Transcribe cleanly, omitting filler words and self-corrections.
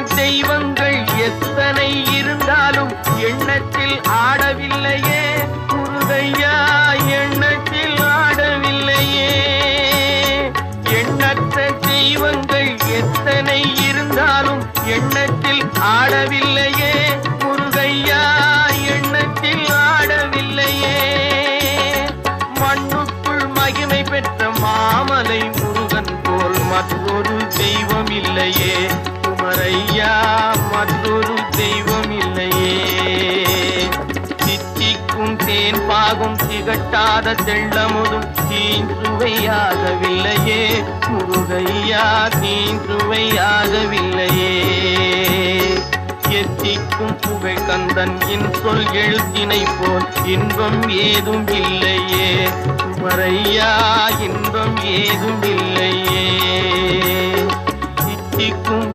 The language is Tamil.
தெய்வங்கள் எத்தனை இருந்தாலும் எண்ணத்தில் ஆடவில்லையே முருகையா, எண்ணத்தில் ஆடவில்லையே. எண்ணற்ற தெய்வங்கள் எத்தனை இருந்தாலும் எண்ணத்தில் ஆடவில்லையே முருகையா, எண்ணத்தில் ஆடவில்லையே. மண்ணுக்குள் மகிமை பெற்ற மாமலை முருகன் போல் மற்றொரு தெய்வம் இல்லையே குமரையா, மற்றொரு தெய்வம் இல்லையே. தித்திக்கும் தேன் பாகும் திகட்டாத தெள்ளமுதும் தீஞ்சுவையாகவில்லையே முருகையா, தீஞ்சுவையாகவில்லையே. எத்திக்கும் புகழ் கந்தன் சொல் எழுத்தினை போல் இன்பம் ஏதும் இல்லையே குமரையா, இன்பம் ஏதும் இல்லையே. தித்திக்கும்